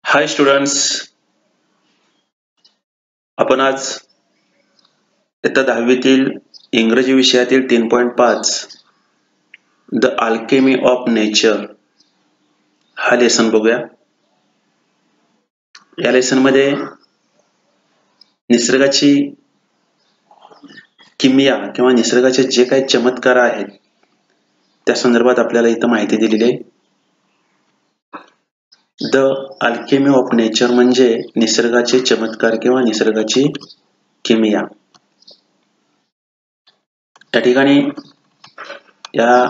हाय students, आपण आज इयत्ता 10वीतील इंग्रजी विषयातील 3.5 द अल्केमी ऑफ नेचर हा लेसन बघूया. या लेसन मध्ये निसर्गाची किमया किंवा निसर्गाचे जे काही चमत्कार आहेत त्या संदर्भात आपल्याला इथं माहिती दिलेली आहे. द अल्केमी ऑफ नेचर म्हणजे निसर्गाचे चमत्कार किंवा निसर्गाची किमया. त्या ठिकाणी या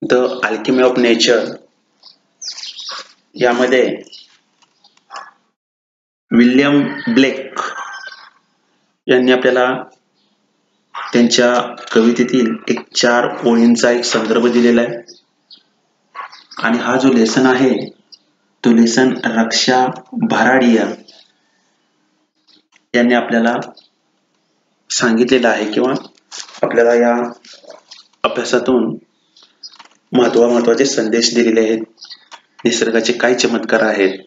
द अल्केमी ऑफ नेचर यामध्ये विल्यम ब्लेक यांनी आपल्याला त्यांच्या कवितेतील एक 4 ओळींचा एक संदर्भ दिलेला आहे. आणि हा जो लेसन आहे तो लेसन रक्षा भराडिया यांनी आपल्याला सांगितलेला आहे किंवा आपल्याला या अभ्यासातून महत्वाचे संदेश दिलेले आहेत. निसर्गाचे काय चमत्कार आहेत,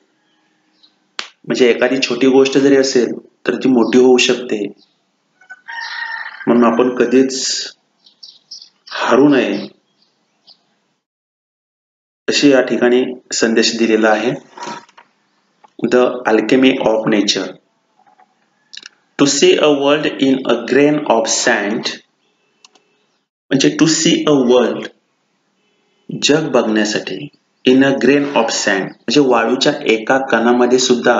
म्हणजे एखादी छोटी गोष्ट जरी असेल तर ती मोठी होऊ शकते, म्हणून आपण कधीच हारू नये अशी या ठिकाणी संदेश दिलेला आहे. The alchemy of nature. To see a world in a grain of sand म्हणजे टू सी अ वर्ल्ड जग बघण्यासाठी in a grain of sand म्हणजे वाळूच्या एका कणामध्ये सुद्धा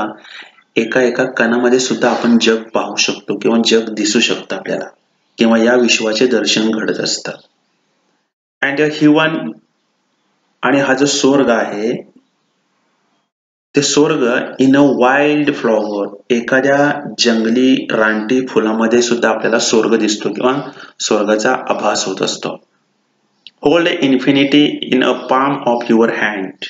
एका कणामध्ये सुद्धा आपण जग पाहू शकतो किंवा जग दिसू शकतं आपल्याला किंवा या विश्वाचे दर्शन घडत असतं. अँड ह्युमन आणि हा जो स्वर्ग आहे ते स्वर्ग इन अ वाइल्ड फ्लॉवर एखाद्या जंगली रानटी फुलामध्ये सुद्धा आपल्याला स्वर्ग दिसतो किंवा स्वर्गाचा आभास होत असतो. Hold infinity in a palm of your hand.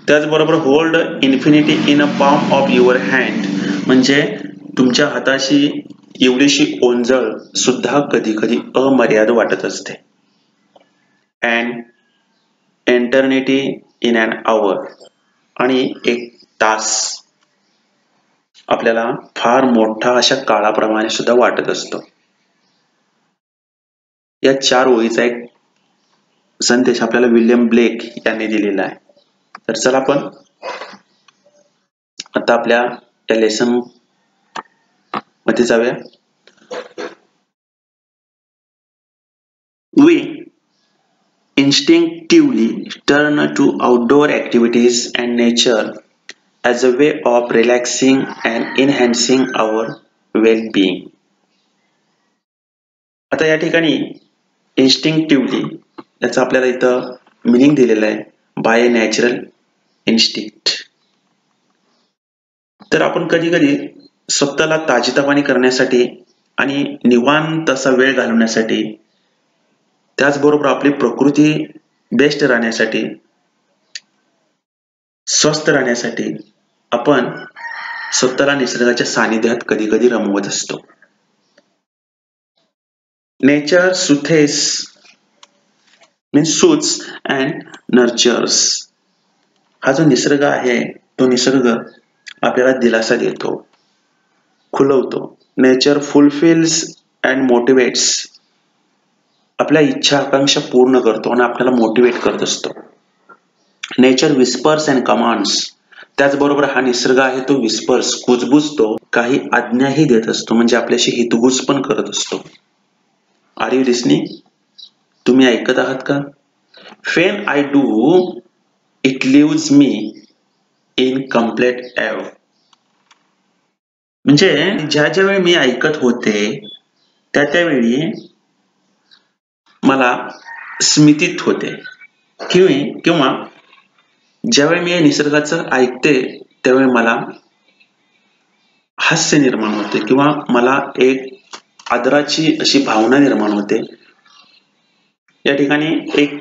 त्याचबरोबर hold infinity in a palm of your hand म्हणजे तुमच्या हाताशी एवढीशी ओंजळ सुद्धा कधी कधी अमर्याद वाटत असते. अँड एटर्निटी इन अन आवर आणि एक तास आपल्याला फार मोठा अशा काळाप्रमाणे सुद्धा वाटत असतो. या 4 ओळीचा एक संदेश आपल्याला विल्यम ब्लेक यांनी दिलेला आहे. तर चला आपण आता आपल्या या लेसन मध्ये जाऊया. We instinctively turn to outdoor activities and nature as a way of relaxing and enhancing our well-being. आता या ठिकाणी instinctively याचा आपल्याला इथं मीनिंग दिलेला आहे बाय नॅचरल इन्स्टिंक्ट. तर आपण कधी कधी स्वतःला ताजीतवानी करण्यासाठी आणि निवांत असा वेळ घालवण्यासाठी त्याचबरोबर आपली प्रकृती बेस्ट राहण्यासाठी स्वस्थ राहण्यासाठी आपण स्वतःला निसर्गाच्या सानिध्यात कधी कधी रमवत असतो. Nature soothes means suits and nurtures. हा जो निसर्ग आहे तो निसर्ग आपल्याला दिलासा देतो, खुलवतो. नेचर फुलफिल्स अँड मोटिवेट्स आपल्या इच्छा आकांक्षा पूर्ण करतो आणि आपल्याला मोटिवेट करत असतो. Nature whispers and commands. त्याचबरोबर हा निसर्ग आहे तो विस्पर्स कुजबुजतो, काही आज्ञाही देत असतो म्हणजे आपल्याशी हितगुज पण करत असतो. Are you listening? तुम्ही ऐकत आहात का? When I do, it leaves me in complete awe. म्हणजे ज्या वेळी मी ऐकत होते त्यावेळी मला स्मितीत होते किंवा ज्यावेळी मी निसर्गाचं ऐकते त्यावेळी मला हास्य निर्माण होते किंवा मला एक आदराची अशी भावना निर्माण होते. या ठिकाणी एक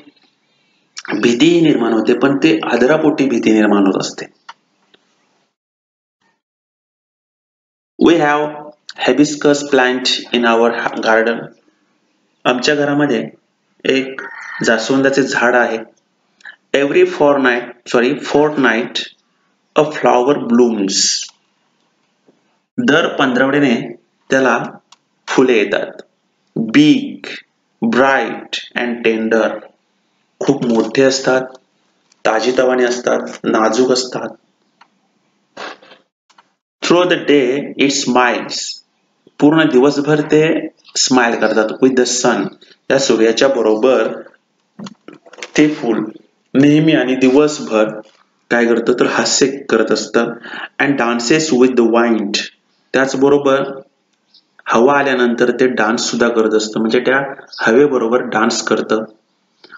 भीती निर्माण होते, पण ते आदरापोटी भीती निर्माण होत असते. We have hibiscus plant in our garden. आमच्या घरामध्ये एक जास्वंदाचे झाड आहे. Every fortnight a flower blooms. दर 15 त्याला फुले येतात. Big, bright and tender. खूप मोठे असतात, ताजीतवाने असतात, नाजूक असतात. Through the day it smiles. पूर्ण दिवसभर ते स्माइल करतात. With the sun. त्या सूर्याच्या बरोबर ते फूल नेहमी आणि दिवसभर काय करतं तर हास्य करत असतं. And dances with the wind. त्याचबरोबर हवा आल्यानंतर ते डान्स सुद्धा करत असतं, म्हणजे त्या हवेबरोबर डान्स करतं.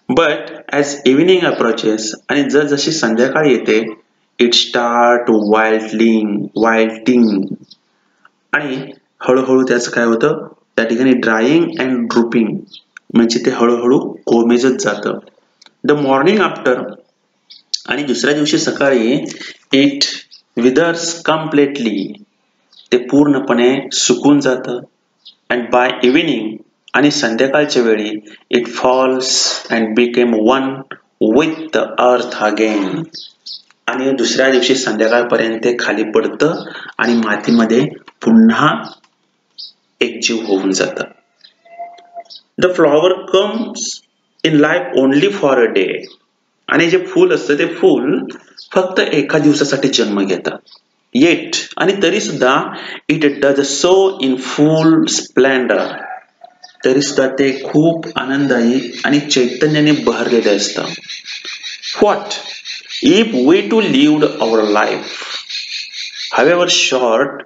बट ॲज इव्हिनिंग अप्रोचेस, आणि जशी संध्याकाळ येते, इट स्टार्ट वाईल्टिंग, आणि हळूहळू त्याचं काय होतं त्या ठिकाणी ड्राईंग अँड ड्रुपिंग, म्हणजे ते हळूहळू कोमेजत जातं. द मॉर्निंग आफ्टर, आणि दुसऱ्या दिवशी सकाळी इट विदर्स कम्प्लिटली, ते पूर्णपणे सुकून जातं. अँड बाय इव्हिनिंग, आणि संध्याकाळच्या वेळी it falls and became one with the earth again, आणि दुसऱ्या दिवशी संध्याकाळपर्यंत ते खाली पडतं आणि मातीमध्ये पुन्हा एकजीव होऊन जातं. The flower comes in life only for a day, आणि जे फूल असतं ते फूल फक्त एका दिवसासाठी जन्म घेतं. येट, आणि तरी सुद्धा it does so in full splendour, तरी सुद्धा ते खूप आनंददायी आणि चैतन्याने बहरलेले असतं. What if we too lived our life however short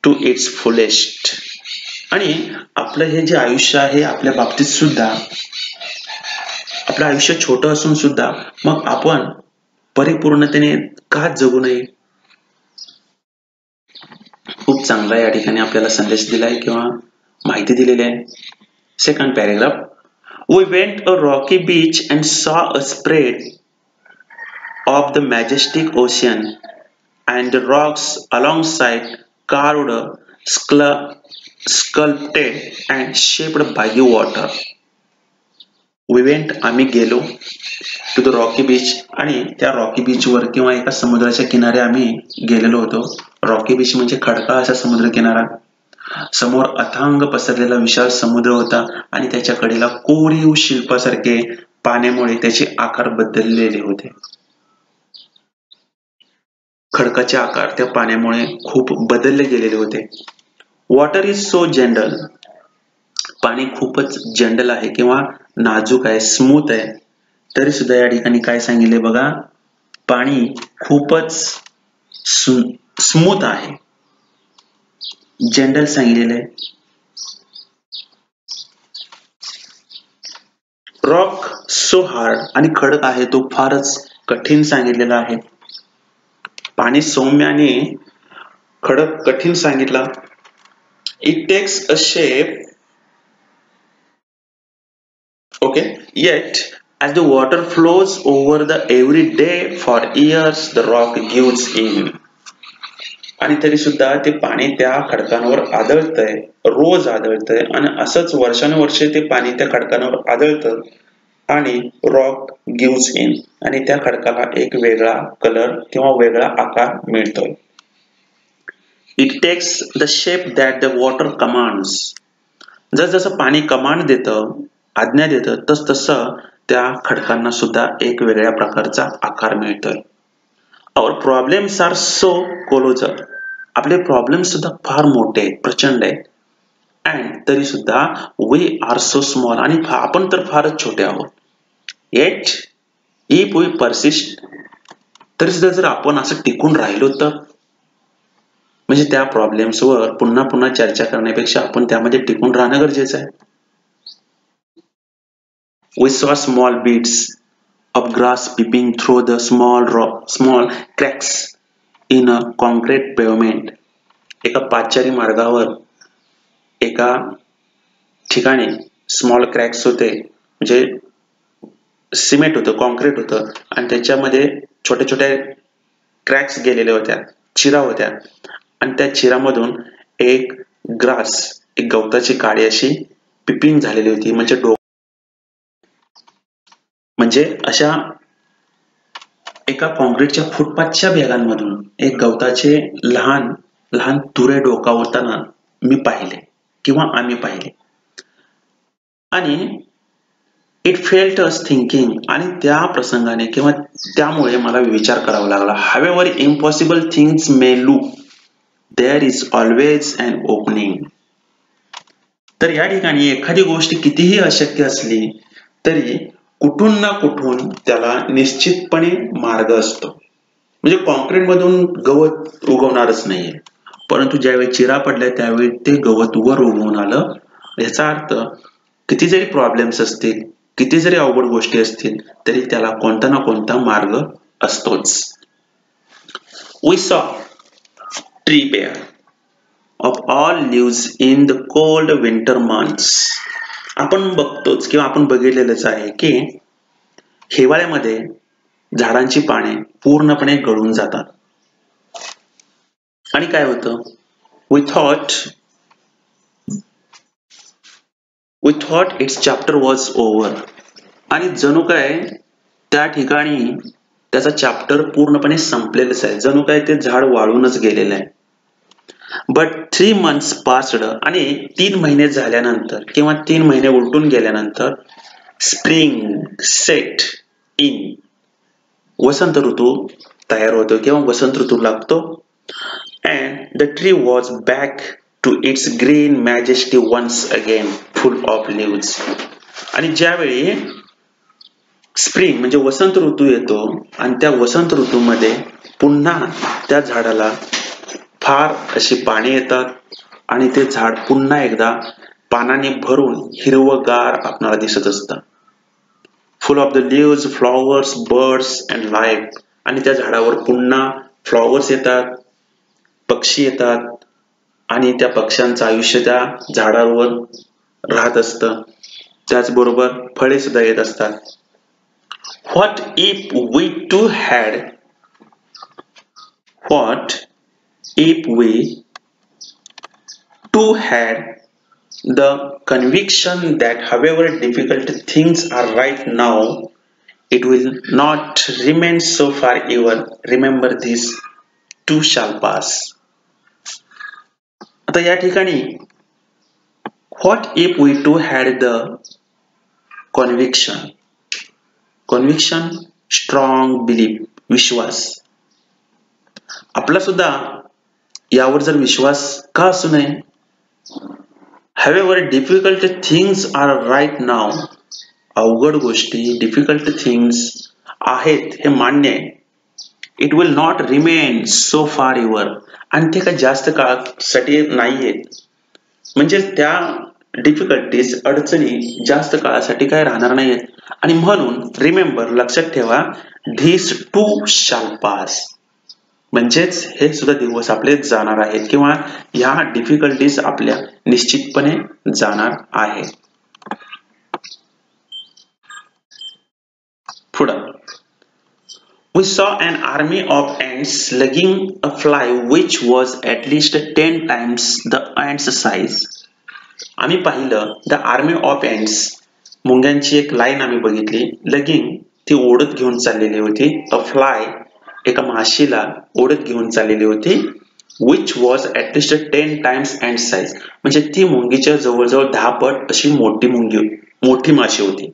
to its fullest, आणि आपलं हे जे आयुष्य आहे आपल्या बाबतीत सुद्धा, आपलं आयुष्य छोटं असून सुद्धा मग आपण परिपूर्णतेने का जगू नये. खूप चांगला या ठिकाणी आपल्याला संदेश दिलाय किंवा माहिती दिलेली आहे. Second paragraph. We went a rocky beach and saw a spread of the majestic ocean and the rocks alongside carved, sculpted and shaped by the water. We went, आम्ही गेलो, टू द रॉकी बीच, आणि त्या Rocky beach वर किंवा एका समुद्राच्या किनारे आम्ही गेलेलो होतो. रॉकी बीच म्हणजे खडकाळ असा समुद्र किनारा. समोर अथांग पसरलेला विशाल समुद्र होता आणि त्याच्या कडेला कोरीव शिल्पासारखे पाण्यामुळे त्याचे आकार बदललेले होते. खडकाचे आकार त्या पाण्यामुळे खूप बदलले गेलेले होते. वॉटर इज सो जेंटल, पाणी खूपच जेंटल आहे किंवा नाजूक आहे, स्मूथ आहे. तरी सुद्धा या ठिकाणी काय सांगितले बघा, पाणी खूपच स्मूथ आहे, जेंटल सांगितलेलं आहे. रॉक सो हार्ड, आणि खडक आहे तो फारच कठीण सांगितलेला आहे. पाणी सौम्य आणि खडक कठीण सांगितला. It takes a shape, okay, yet as the water flows over the every day for years the rock gives in, आणि तरी सुद्धा ते पाणी त्या खडकांवर आदळतंय, रोज आदळतंय, आणि असंच वर्षानुवर्षे ते पाणी त्या खडकांवर आदळतं आणि रॉक गिव्स इन, आणि त्या खडकाला एक वेगळा कलर किंवा वेगळा आकार मिळतोय. It takes the shape that the water commands, जसं पाणी कमांड देतं, आज्ञा देतं, तसं त्या खडकांना सुद्धा एक वेगळ्या प्रकारचा आकार मिळतोय. आवर प्रॉब्लेम्स आर सो कोलोजल, आपले प्रॉब्लेम सुद्धा फार मोठे आहेत, प्रचंड आहेत. अँड तरी सुद्धा वी आर सो स्मॉल, आणि आपण तर फारच छोटे आहोत. येट इफ वी परसिस्ट, तरी सुद्धा जर आपण असं टिकून राहिलो तर, म्हणजे त्या प्रॉब्लेम्सवर पुन्हा पुन्हा चर्चा करण्यापेक्षा आपण त्यामध्ये टिकून राहणं गरजेचं आहे. We saw small bits of grass peeping through the small cracks in a concrete pavement. एका पादचारी मार्गावर एका ठिकाणी स्मॉल क्रॅक्स होते, म्हणजे सिमेंट होतं, कॉन्क्रीट होतं, आणि त्याच्यामध्ये छोट्या छोट्या क्रॅक्स गेलेल्या होत्या, चिरा होत्या, आणि त्या चिरामधून एक गवताची काडी अशी पिपिंग झालेली होती, म्हणजे अशा एका कॉन्क्रीटच्या फुटपाथच्या भेगांमधून एक गवताचे लहान लहान तुरे डोकावताना मी पाहिले किंवा आम्ही पाहिले आणि इट फेल्ट अस थिंकिंग, आणि त्या प्रसंगाने किंवा त्यामुळे मला विचार करावा लागला. However impossible things may look, there is always an opening. तर या ठिकाणी एखादी गोष्ट कितीही अशक्य असली तरी कुठून ना कुठून त्याला निश्चितपणे मार्ग असतो. म्हणजे कॉन्क्रीट मधून गवत उगवणारच नाहीये, परंतु ज्यावेळी चिरा पडल्या त्यावेळी ते गवत वर उगवून आलं. याचा अर्थ किती जरी प्रॉब्लेम्स असतील, किती जरी अवघड गोष्टी असतील, तरी त्याला कोणता ना कोणता मार्ग असतोच. We saw tree bare of all leaves in the cold winter months. आपण बघतोच किंवा आपण बघितलेलंच आहे की हिवाळ्यामध्ये झाडांची पाने पूर्णपणे गळून जातात. आणि काय होतं, we thought its chapter was over. आणि जणू काय त्या ठिकाणी त्याचा चॅप्टर पूर्णपणे संपलेलंच आहे, जणू काय ते झाड वाळूनच गेलेलं आहे. बट 3 months passed, आणि 3 महिने झाल्यानंतर किंवा 3 महिने उलटून गेल्यानंतर स्प्रिंग सेट इन, वसंत ऋतू तयार होतो किंवा वसंत ऋतू लागतो. And the tree was back to its green majesty once again full of leaves. आणि ज्यावेळी स्प्रिंग म्हणजे वसंत ऋतू येतो आणि त्या वसंत ऋतूमध्ये पुन्हा त्या झाडाला फार अशी पाने येतात आणि ते झाड पुन्हा एकदा पानाने भरून हिरवगार आपल्याला दिसत असतं. फुल of the leaves, flowers, birds and life. आणि त्या झाडावर पुन्हा फ्लॉवर्स येतात, पक्षी येतात आणि त्या पक्ष्यांचं आयुष्य त्या झाडावर राहत असतं. त्याचबरोबर फळे सुद्धा येत असतात. What if we too had the conviction that however difficult things are right now, it will not remain so forever. Remember this too shall pass. आता या ठिकाणी what if we too had the conviction, strong belief, विश्वास. आपला सुद्धा यावर जर विश्वास का असू नये. However difficult things are right now, अवघड गोष्टी, डिफिकल्ट थिंग्स आहेत हे मान्य आहे. It will not remain so फार एव्हर, आणि ते काही जास्त काळासाठी नाहीयेत. म्हणजे त्या डिफिकल्टीज, अडचणी जास्त काळासाठी काय राहणार नाहीयेत. आणि म्हणून रिमेंबर, लक्षात ठेवा, धिस टू शाल पास, म्हणजेच हे सुद्धा दिवस आपले जाणार आहेत किंवा ह्या डिफिकल्टीज आपल्या निश्चितपणे जाणार आहेत. पुढं We saw an army of ants slugging a fly which was at least 10 times the ant's size. आम्ही पाहिलं the army of ants, मुंग्यांची एक लाईन आम्ही बघितली. लगिंग, ती ओढत घेऊन चाललेली होती. a fly, एका माशीला ओढत घेऊन चाललेली होती. which was at least 10 times ant size, म्हणजे ती मुंगीच्या जवळजवळ 10 पट अशी मोठी माशी होती.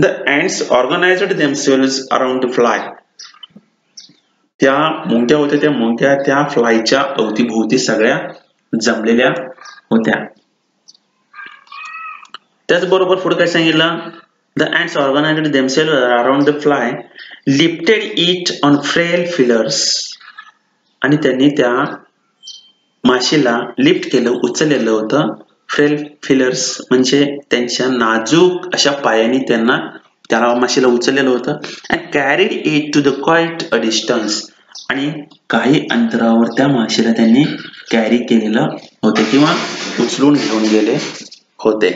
The ants organized themselves around the fly. त्या मुंग्या होत्या, त्या मुंग्या त्या फ्लायच्या अवतीभोवती सगळ्या जमलेल्या होत्या. त्याचबरोबर पुढे काय सांगितलं, The ants organized themselves around the fly, lifted it on frail feelers. आणि त्यांनी त्या माशीला लिफ्ट केलं, उचललेलं होतं. फ्रेल फिलर्स म्हणजे त्यांच्या नाजूक अशा पायांनी त्याला माशीला उचललेलं होतं. And carried it to the quite a distance, आणि काही अंतरावर त्या माशीला त्यांनी कॅरी केलेलं होते किंवा उचलून घेऊन गेले होते.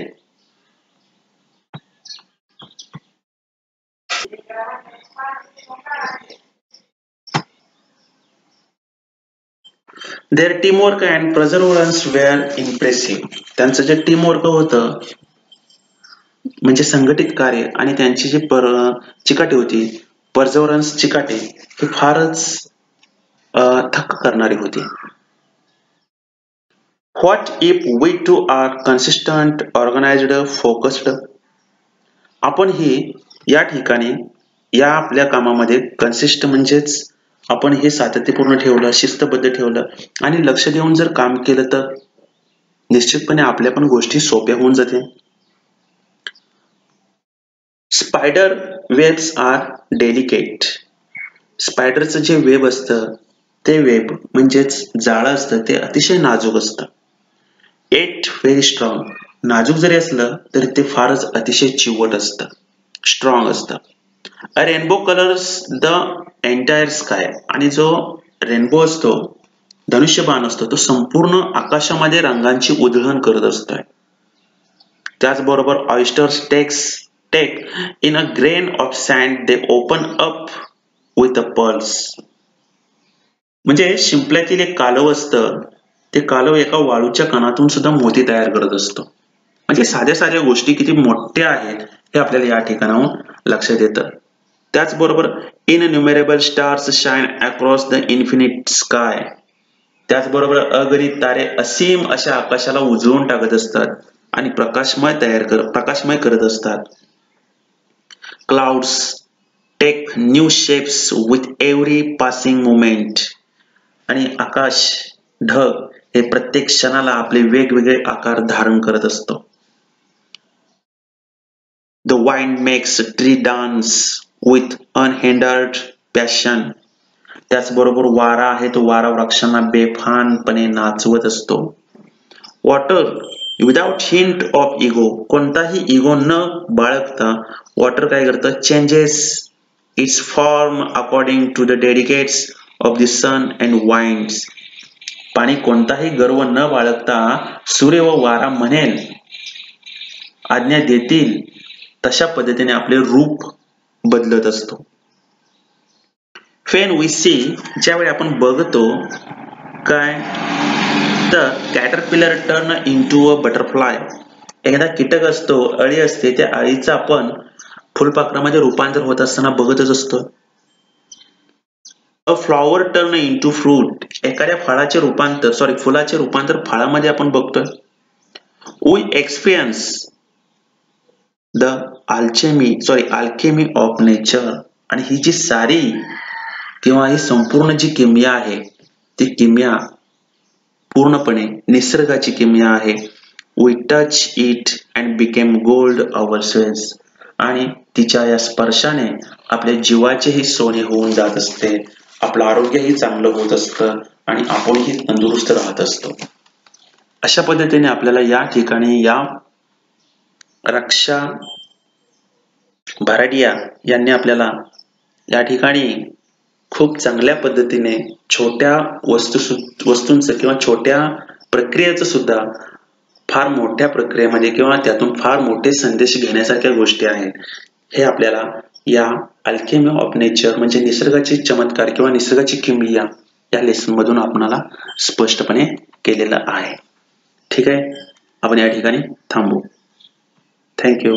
Their teamwork and perseverance were impressive. त्यांचं जे टीमवर्क होतं म्हणजे संघटित कार्य आणि त्यांची जी चिकाटी होती, परसेवरन्स चिकाटे हे फारच थक्क करणारे होते. What if we too are consistent, organized, focused? आपण हे या ठिकाणी या आपल्या कामामध्ये कन्सिस्ट म्हणजेच आपण हे सातत्यपूर्ण ठेवलं, शिस्तबद्ध ठेवलं आणि लक्ष देऊन जर काम केलं तर निश्चितपणे आपल्या पण गोष्टी सोप्या होऊन जातील. Spider webs are delicate. स्पायडरचं जे वेब असतं ते वेब म्हणजेच जाळं असतं ते अतिशय नाजूक असतं. Yet very strong. नाजूक जरी असलं तरी ते फारच अतिशय चिवट असतं, स्ट्रॉंग असतं. अ rainbow colours the entire sky. आणि जो रेनबो असतो, धनुष्यबाण असतो, तो संपूर्ण आकाशामध्ये रंगांची उधळण करत असतोय. त्याचबरोबर oysters take in a grain of sand they open up with a pulse. म्हणजे शिंपल्यातील एक कालव असतं, ते कालव एका वाळूच्या कणातून सुद्धा मोती तयार करत असतो. म्हणजे साध्या साध्या गोष्टी किती मोठ्या आहेत हे आपल्याला या ठिकाणाहून लक्षात येतं. त्याचबरोबर innumerable stars shine across the infinite sky. त्याचबरोबर अगणित तारे असीम अशा आकाशाला उजळून टाकत असतात आणि प्रकाशमय करत असतात. Clouds take new shapes with every passing moment. आणि आकाश, ढग हे प्रत्येक क्षणाला आपले वेगवेगळे आकार धारण करत असतो. The wind makes tree dance with unhindered passion. त्याचबरोबर वारा आहे तो वारा वृक्षांना बेफानपणे नाचवत असतो. Water without hint of ego. कोणताही इगो न बाळगता वॉटर काय करतं, changes its form according to the dedicates of the sun and winds. पाणी कोणताही गर्व न बाळगता सूर्य व वारा म्हणेल, आज्ञा देतील तशा पद्धतीने आपले रूप बदलत असतो. वेन वी सी, ज्यावेळी आपण बघतो काय, तर caterpillar turn into a butterfly. एकदा कीटक असतो, अळी असते, त्या अळीचं आपण फुलपाखरामध्ये रूपांतर होत असताना बघतच असतो. A flower turn into fruit. एखाद्या फुलाचे रूपांतर फळामध्ये आपण बघतोय. We experience the alchemy of nature. आणि ही जी सारी किंवा ही संपूर्ण जी किमया आहे ती किमया पूर्णपणे निसर्गाची किमया आहे. We touch it and became gold our cells. आणि तिच्या या स्पर्शाने आपल्या जीवाचेही सोने होऊन जात असते, आपलं आरोग्यही चांगलं होत असतं आणि आपणही तंदुरुस्त राहत असतो. अशा पद्धतीने आपल्याला या ठिकाणी या रक्षा भराडिया यांनी आपल्याला या ठिकाणी खूप चांगल्या पद्धतीने छोट्या वस्तूंचं किंवा छोट्या प्रक्रियेचं सुद्धा फार मोठ्या प्रक्रियेमध्ये किंवा त्यातून फार मोठे संदेश घेण्यासारख्या गोष्टी आहेत हे आपल्याला या अल्केमी ऑफ नेचर म्हणजे निसर्गाचे चमत्कार किंवा निसर्गाची किमया या लेसन मधून आपल्याला स्पष्टपणे केलेलं आहे. ठीक आहे, आपण या ठिकाणी थांबू. थँक्यू.